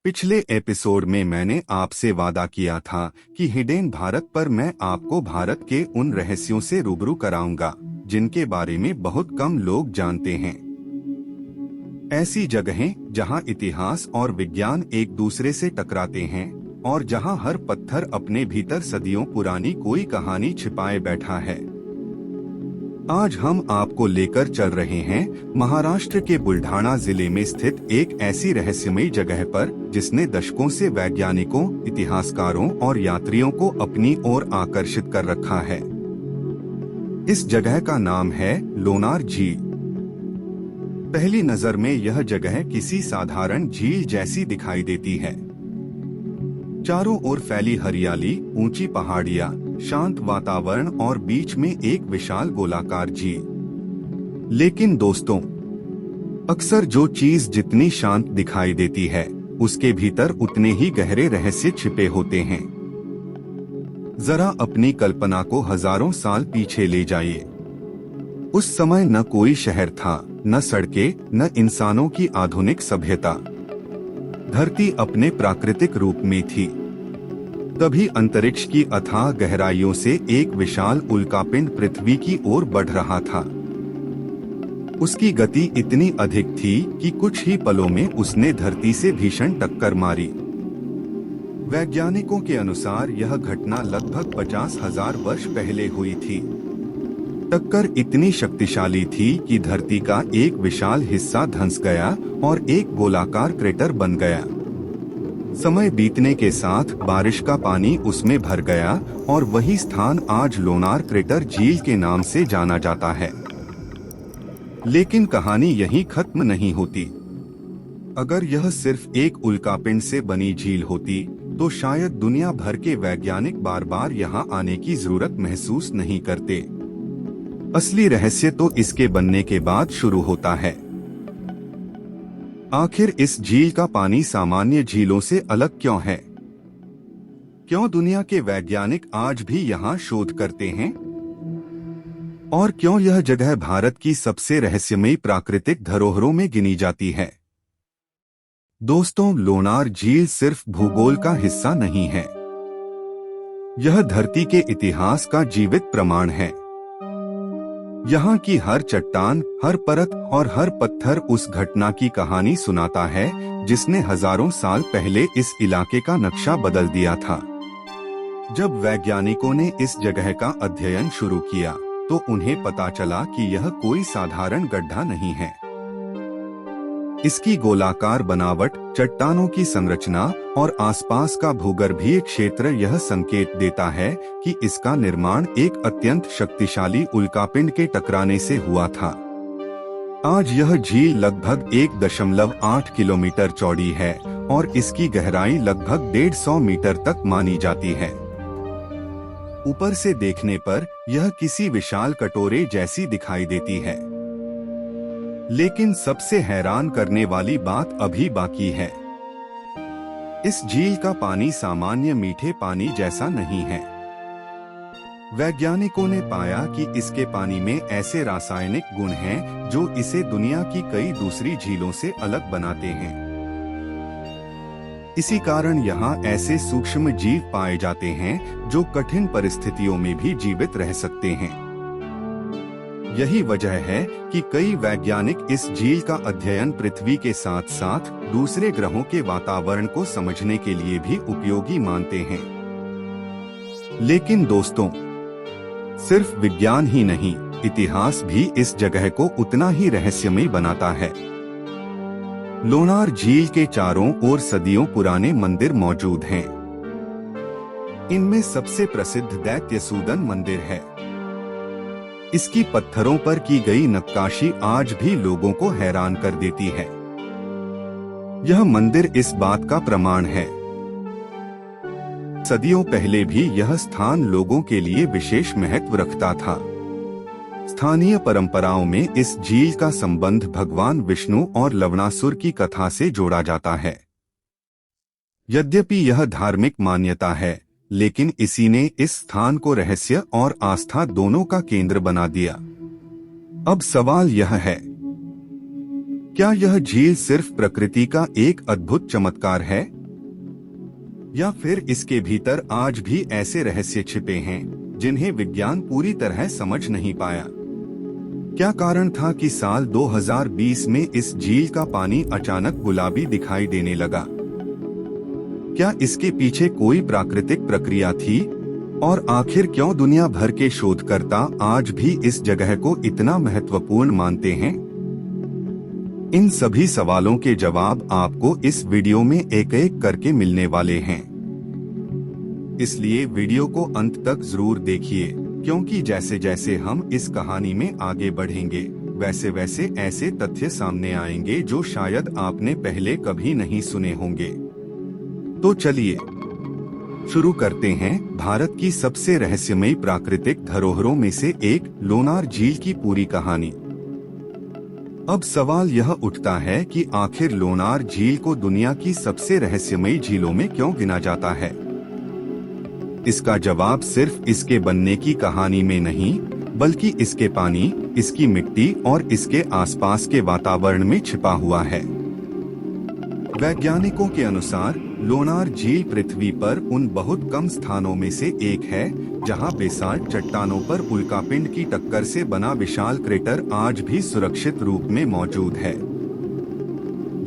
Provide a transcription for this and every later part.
पिछले एपिसोड में मैंने आपसे वादा किया था कि हिडन भारत पर मैं आपको भारत के उन रहस्यों से रूबरू कराऊंगा जिनके बारे में बहुत कम लोग जानते हैं। ऐसी जगहें जहां इतिहास और विज्ञान एक दूसरे से टकराते हैं और जहां हर पत्थर अपने भीतर सदियों पुरानी कोई कहानी छिपाए बैठा है। आज हम आपको लेकर चल रहे हैं महाराष्ट्र के बुल्ढाना जिले में स्थित एक ऐसी रहस्यमयी जगह पर जिसने दशकों से वैज्ञानिकों, इतिहासकारों और यात्रियों को अपनी ओर आकर्षित कर रखा है। इस जगह का नाम है लोनार झील। पहली नजर में यह जगह किसी साधारण झील जैसी दिखाई देती है। चारों ओर फैली हरियाली, ऊंची पहाड़ियां, शांत वातावरण और बीच में एक विशाल गोलाकार झील। लेकिन दोस्तों, अक्सर जो चीज जितनी शांत दिखाई देती है उसके भीतर उतने ही गहरे रहस्य छिपे होते हैं। जरा अपनी कल्पना को हजारों साल पीछे ले जाइए। उस समय न कोई शहर था, न सड़कें, न इंसानों की आधुनिक सभ्यता। धरती अपने प्राकृतिक रूप में थी। तभी अंतरिक्ष की अथाह गहराइयों से एक विशाल उल्कापिंड पृथ्वी की ओर बढ़ रहा था। उसकी गति इतनी अधिक थी कि कुछ ही पलों में उसने धरती से भीषण टक्कर मारी। वैज्ञानिकों के अनुसार यह घटना लगभग 50,000 वर्ष पहले हुई थी। टक्कर इतनी शक्तिशाली थी कि धरती का एक विशाल हिस्सा धंस गया और एक गोलाकार क्रेटर बन गया। समय बीतने के साथ बारिश का पानी उसमें भर गया और वही स्थान आज लोनार क्रेटर झील के नाम से जाना जाता है। लेकिन कहानी यहीं खत्म नहीं होती। अगर यह सिर्फ एक उल्कापिंड से बनी झील होती तो शायद दुनिया भर के वैज्ञानिक बार बार यहाँ आने की जरूरत महसूस नहीं करते। असली रहस्य तो इसके बनने के बाद शुरू होता है। आखिर इस झील का पानी सामान्य झीलों से अलग क्यों है? क्यों दुनिया के वैज्ञानिक आज भी यहाँ शोध करते हैं? और क्यों यह जगह भारत की सबसे रहस्यमयी प्राकृतिक धरोहरों में गिनी जाती है? दोस्तों, लोनार झील सिर्फ भूगोल का हिस्सा नहीं है। यह धरती के इतिहास का जीवित प्रमाण है। यहाँ की हर चट्टान, हर परत और हर पत्थर उस घटना की कहानी सुनाता है जिसने हजारों साल पहले इस इलाके का नक्शा बदल दिया था। जब वैज्ञानिकों ने इस जगह का अध्ययन शुरू किया तो उन्हें पता चला कि यह कोई साधारण गड्ढा नहीं है। इसकी गोलाकार बनावट, चट्टानों की संरचना और आसपास का भूगर्भीय क्षेत्र यह संकेत देता है कि इसका निर्माण एक अत्यंत शक्तिशाली उल्कापिंड के टकराने से हुआ था। आज यह झील लगभग 1.8 किलोमीटर चौड़ी है और इसकी गहराई लगभग 150 मीटर तक मानी जाती है। ऊपर से देखने पर यह किसी विशाल कटोरे जैसी दिखाई देती है। लेकिन सबसे हैरान करने वाली बात अभी बाकी है। इस झील का पानी सामान्य मीठे पानी जैसा नहीं है। वैज्ञानिकों ने पाया कि इसके पानी में ऐसे रासायनिक गुण हैं जो इसे दुनिया की कई दूसरी झीलों से अलग बनाते हैं। इसी कारण यहाँ ऐसे सूक्ष्म जीव पाए जाते हैं जो कठिन परिस्थितियों में भी जीवित रह सकते हैं। यही वजह है कि कई वैज्ञानिक इस झील का अध्ययन पृथ्वी के साथ साथ दूसरे ग्रहों के वातावरण को समझने के लिए भी उपयोगी मानते हैं। लेकिन दोस्तों, सिर्फ विज्ञान ही नहीं, इतिहास भी इस जगह को उतना ही रहस्यमयी बनाता है। लोनार झील के चारों ओर सदियों पुराने मंदिर मौजूद हैं। इनमें सबसे प्रसिद्ध दैत्यसूदन मंदिर है। इसकी पत्थरों पर की गई नक्काशी आज भी लोगों को हैरान कर देती है। यह मंदिर इस बात का प्रमाण है। सदियों पहले भी यह स्थान लोगों के लिए विशेष महत्व रखता था। स्थानीय परंपराओं में इस झील का संबंध भगवान विष्णु और लवणासुर की कथा से जोड़ा जाता है। यद्यपि यह धार्मिक मान्यता है, लेकिन इसी ने इस स्थान को रहस्य और आस्था दोनों का केंद्र बना दिया। अब सवाल यह है, क्या यह झील सिर्फ प्रकृति का एक अद्भुत चमत्कार है या फिर इसके भीतर आज भी ऐसे रहस्य छिपे हैं जिन्हें विज्ञान पूरी तरह समझ नहीं पाया। क्या कारण था कि साल 2020 में इस झील का पानी अचानक गुलाबी दिखाई देने लगा? क्या इसके पीछे कोई प्राकृतिक प्रक्रिया थी? और आखिर क्यों दुनिया भर के शोधकर्ता आज भी इस जगह को इतना महत्वपूर्ण मानते हैं? इन सभी सवालों के जवाब आपको इस वीडियो में एक एक करके मिलने वाले हैं, इसलिए वीडियो को अंत तक जरूर देखिए, क्योंकि जैसे जैसे हम इस कहानी में आगे बढ़ेंगे वैसे वैसे ऐसे तथ्य सामने आएंगे जो शायद आपने पहले कभी नहीं सुने होंगे। तो चलिए शुरू करते हैं भारत की सबसे रहस्यमयी प्राकृतिक धरोहरों में से एक लोनार झील की पूरी कहानी। अब सवाल यह उठता है कि आखिर लोनार झील को दुनिया की सबसे रहस्यमयी झीलों में क्यों गिना जाता है? इसका जवाब सिर्फ इसके बनने की कहानी में नहीं, बल्कि इसके पानी, इसकी मिट्टी और इसके आसपास के वातावरण में छिपा हुआ है। वैज्ञानिकों के अनुसार लोनार झील पृथ्वी पर उन बहुत कम स्थानों में से एक है जहां बेसाल्ट चट्टानों पर उल्कापिंड की टक्कर से बना विशाल क्रेटर आज भी सुरक्षित रूप में मौजूद है।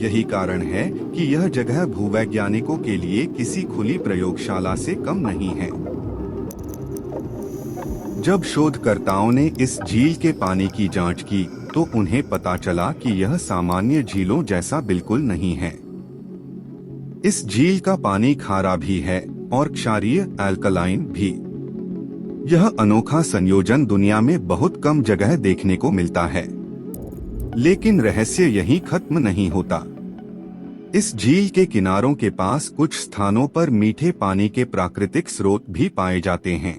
यही कारण है कि यह जगह भूवैज्ञानिकों के लिए किसी खुली प्रयोगशाला से कम नहीं है। जब शोधकर्ताओं ने इस झील के पानी की जांच की तो उन्हें पता चला कि यह सामान्य झीलों जैसा बिल्कुल नहीं है। इस झील का पानी खारा भी है और क्षारीय अल्कलाइन भी। यह अनोखा संयोजन दुनिया में बहुत कम जगह देखने को मिलता है। लेकिन रहस्य यहीं खत्म नहीं होता। इस झील के किनारों के पास कुछ स्थानों पर मीठे पानी के प्राकृतिक स्रोत भी पाए जाते हैं,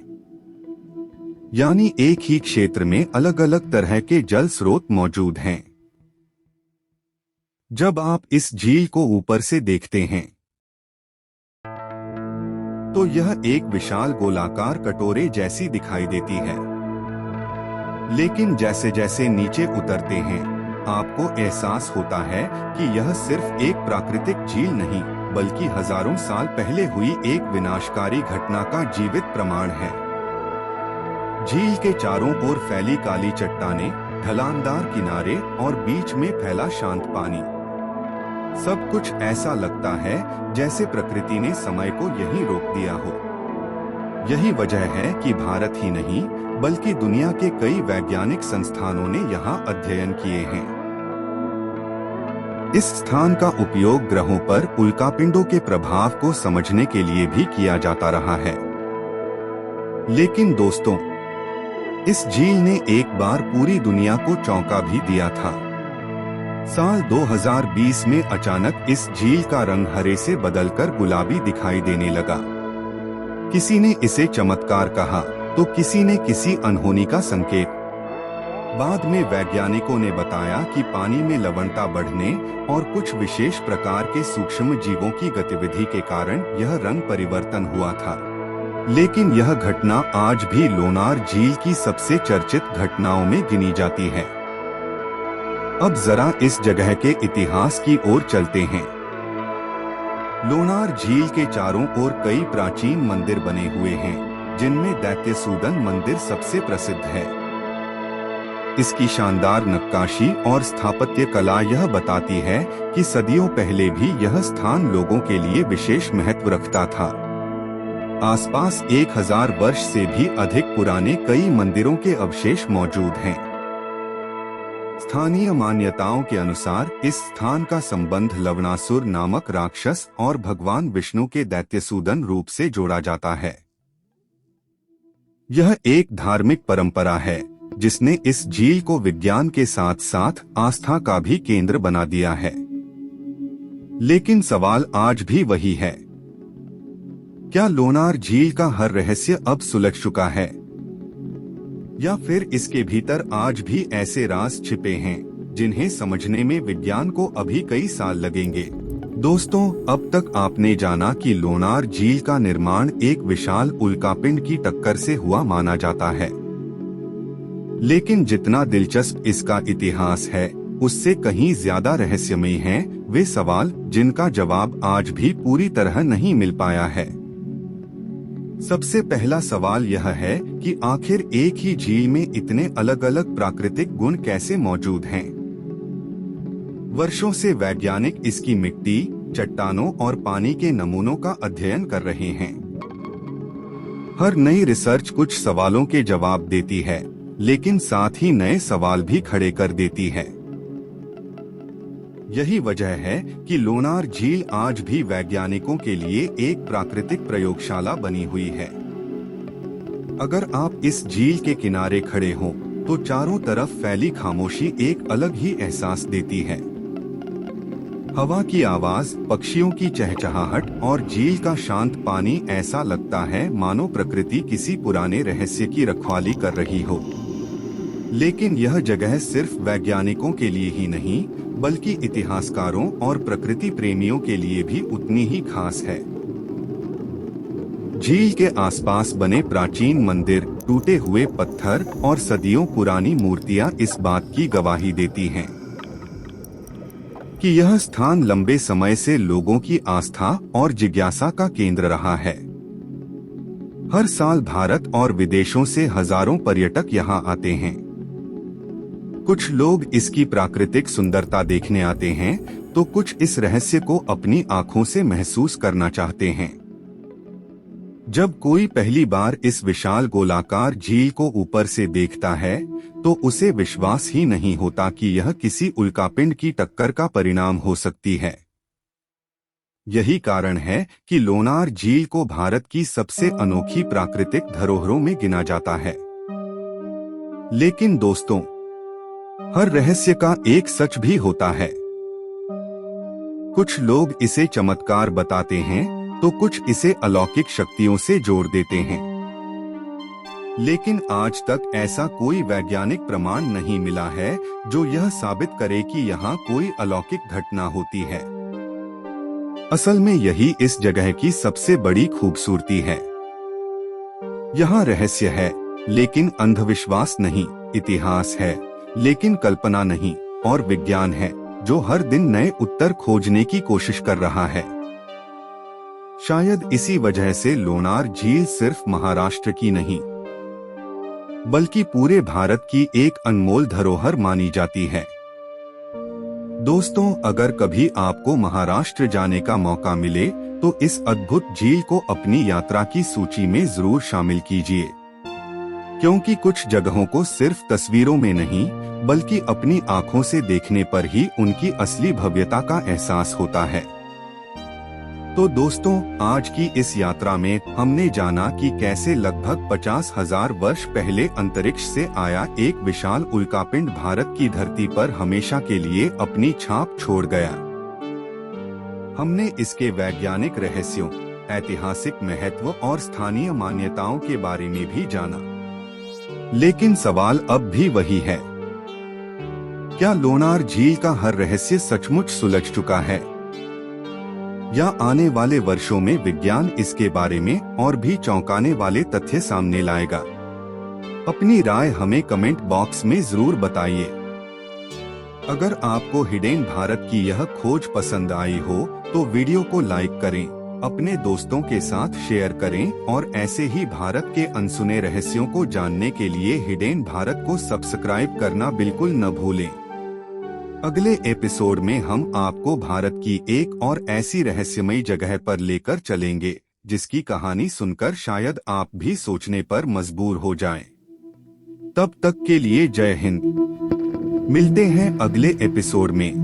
यानी एक ही क्षेत्र में अलग अलग तरह के जल स्रोत मौजूद हैं। जब आप इस झील को ऊपर से देखते हैं तो यह एक विशाल गोलाकार कटोरे जैसी दिखाई देती है। लेकिन जैसे जैसे नीचे उतरते हैं आपको एहसास होता है कि यह सिर्फ एक प्राकृतिक झील नहीं, बल्कि हजारों साल पहले हुई एक विनाशकारी घटना का जीवित प्रमाण है। झील के चारों ओर फैली काली चट्टानें, ढलानदार किनारे और बीच में फैला शांत पानी। सब कुछ ऐसा लगता है जैसे प्रकृति ने समय को यहीं रोक दिया हो। यही वजह है कि भारत ही नहीं बल्कि दुनिया के कई वैज्ञानिक संस्थानों ने यहाँ अध्ययन किए हैं। इस स्थान का उपयोग ग्रहों पर उल्कापिंडों के प्रभाव को समझने के लिए भी किया जाता रहा है। लेकिन दोस्तों, इस झील ने एक बार पूरी दुनिया को चौंका भी दिया था। साल 2020 में अचानक इस झील का रंग हरे से बदलकर गुलाबी दिखाई देने लगा। किसी ने इसे चमत्कार कहा तो किसी ने किसी अनहोनी का संकेत। बाद में वैज्ञानिकों ने बताया कि पानी में लवणता बढ़ने और कुछ विशेष प्रकार के सूक्ष्म जीवों की गतिविधि के कारण यह रंग परिवर्तन हुआ था। लेकिन यह घटना आज भी लोनार झील की सबसे चर्चित घटनाओं में गिनी जाती है। अब जरा इस जगह के इतिहास की ओर चलते हैं। लोनार झील के चारों ओर कई प्राचीन मंदिर बने हुए हैं, जिनमें दैत्यसूदन मंदिर सबसे प्रसिद्ध है। इसकी शानदार नक्काशी और स्थापत्य कला यह बताती है कि सदियों पहले भी यह स्थान लोगों के लिए विशेष महत्व रखता था। आसपास 1000 वर्ष से भी अधिक पुराने कई मंदिरों के अवशेष मौजूद हैं। स्थानीय मान्यताओं के अनुसार इस स्थान का संबंध लवणासुर नामक राक्षस और भगवान विष्णु के दैत्यसूदन रूप से जोड़ा जाता है। यह एक धार्मिक परंपरा है जिसने इस झील को विज्ञान के साथ साथ आस्था का भी केंद्र बना दिया है। लेकिन सवाल आज भी वही है, क्या लोनार झील का हर रहस्य अब सुलझ चुका है, या फिर इसके भीतर आज भी ऐसे राज छिपे हैं जिन्हें समझने में विज्ञान को अभी कई साल लगेंगे। दोस्तों, अब तक आपने जाना कि लोनार झील का निर्माण एक विशाल उल्कापिंड की टक्कर से हुआ माना जाता है। लेकिन जितना दिलचस्प इसका इतिहास है, उससे कहीं ज्यादा रहस्यमयी हैं वे सवाल जिनका जवाब आज भी पूरी तरह नहीं मिल पाया है। सबसे पहला सवाल यह है कि आखिर एक ही झील में इतने अलग अलग प्राकृतिक गुण कैसे मौजूद हैं? वर्षों से वैज्ञानिक इसकी मिट्टी, चट्टानों और पानी के नमूनों का अध्ययन कर रहे हैं। हर नई रिसर्च कुछ सवालों के जवाब देती है, लेकिन साथ ही नए सवाल भी खड़े कर देती है। यही वजह है कि लोनार झील आज भी वैज्ञानिकों के लिए एक प्राकृतिक प्रयोगशाला बनी हुई है। अगर आप इस झील के किनारे खड़े हों, तो चारों तरफ फैली खामोशी एक अलग ही एहसास देती है। हवा की आवाज, पक्षियों की चहचहाहट और झील का शांत पानी, ऐसा लगता है मानो प्रकृति किसी पुराने रहस्य की रखवाली कर रही हो। लेकिन यह जगह सिर्फ वैज्ञानिकों के लिए ही नहीं, बल्कि इतिहासकारों और प्रकृति प्रेमियों के लिए भी उतनी ही खास है। झील के आसपास बने प्राचीन मंदिर, टूटे हुए पत्थर और सदियों पुरानी मूर्तियां इस बात की गवाही देती हैं कि यह स्थान लंबे समय से लोगों की आस्था और जिज्ञासा का केंद्र रहा है। हर साल भारत और विदेशों से हजारों पर्यटक यहां आते हैं। कुछ लोग इसकी प्राकृतिक सुंदरता देखने आते हैं, तो कुछ इस रहस्य को अपनी आंखों से महसूस करना चाहते हैं। जब कोई पहली बार इस विशाल गोलाकार झील को ऊपर से देखता है, तो उसे विश्वास ही नहीं होता कि यह किसी उल्कापिंड की टक्कर का परिणाम हो सकती है। यही कारण है कि लोनार झील को भारत की सबसे अनोखी प्राकृतिक धरोहरों में गिना जाता है। लेकिन दोस्तों, हर रहस्य का एक सच भी होता है। कुछ लोग इसे चमत्कार बताते हैं, तो कुछ इसे अलौकिक शक्तियों से जोड़ देते हैं। लेकिन आज तक ऐसा कोई वैज्ञानिक प्रमाण नहीं मिला है जो यह साबित करे कि यहाँ कोई अलौकिक घटना होती है। असल में यही इस जगह की सबसे बड़ी खूबसूरती है। यहाँ रहस्य है, लेकिन अंधविश्वास नहीं, इतिहास है, लेकिन कल्पना नहीं, और विज्ञान है जो हर दिन नए उत्तर खोजने की कोशिश कर रहा है। शायद इसी वजह से लोनार झील सिर्फ महाराष्ट्र की नहीं, बल्कि पूरे भारत की एक अनमोल धरोहर मानी जाती है। दोस्तों, अगर कभी आपको महाराष्ट्र जाने का मौका मिले, तो इस अद्भुत झील को अपनी यात्रा की सूची में जरूर शामिल कीजिए, क्योंकि कुछ जगहों को सिर्फ तस्वीरों में नहीं, बल्कि अपनी आंखों से देखने पर ही उनकी असली भव्यता का एहसास होता है। तो दोस्तों, आज की इस यात्रा में हमने जाना कि कैसे लगभग 50,000 वर्ष पहले अंतरिक्ष से आया एक विशाल उल्कापिंड भारत की धरती पर हमेशा के लिए अपनी छाप छोड़ गया। हमने इसके वैज्ञानिक रहस्यों, ऐतिहासिक महत्व और स्थानीय मान्यताओं के बारे में भी जाना। लेकिन सवाल अब भी वही है, क्या लोनार झील का हर रहस्य सचमुच सुलझ चुका है, या आने वाले वर्षों में विज्ञान इसके बारे में और भी चौंकाने वाले तथ्य सामने लाएगा? अपनी राय हमें कमेंट बॉक्स में जरूर बताइए। अगर आपको हिडेन भारत की यह खोज पसंद आई हो, तो वीडियो को लाइक करें, अपने दोस्तों के साथ शेयर करें और ऐसे ही भारत के अनसुने रहस्यों को जानने के लिए हिडेन भारत को सब्सक्राइब करना बिल्कुल न भूलें। अगले एपिसोड में हम आपको भारत की एक और ऐसी रहस्यमयी जगह पर लेकर चलेंगे, जिसकी कहानी सुनकर शायद आप भी सोचने पर मजबूर हो जाएं। तब तक के लिए जय हिंद। मिलते हैं अगले एपिसोड में।